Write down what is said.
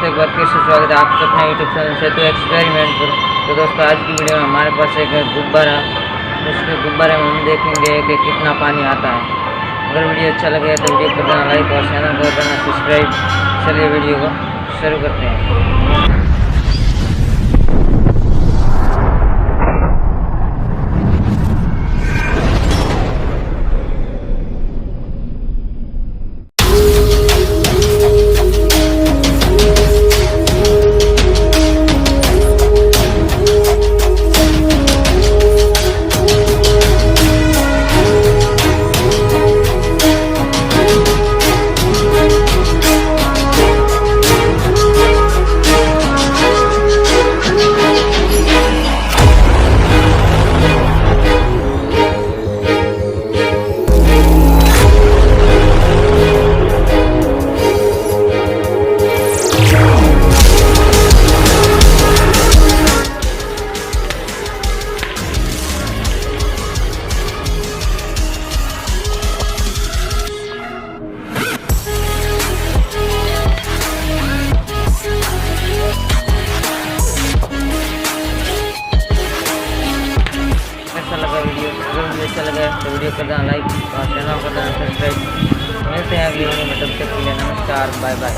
दोस्तों एक बार फिर से स्वागत है आपका अपने यूट्यूब चैनल सेतु एक्सपेरिमेंट पर। तो दोस्तों आज की वीडियो में हमारे पास एक गुब्बारा, उसके गुब्बारे में हम देखेंगे कि कितना पानी आता है। अगर वीडियो अच्छा लगे तो वीडियो को करना लाइक और चैनल को करना सब्सक्राइब। चलिए वीडियो को शुरू करते हैं। अच्छा लगा तो वीडियो कर देना लाइक और चैनल को करना सब्सक्राइब। मिलते हैं अगली वीडियो में, तब तक के लिए नमस्कार, बाय बाय।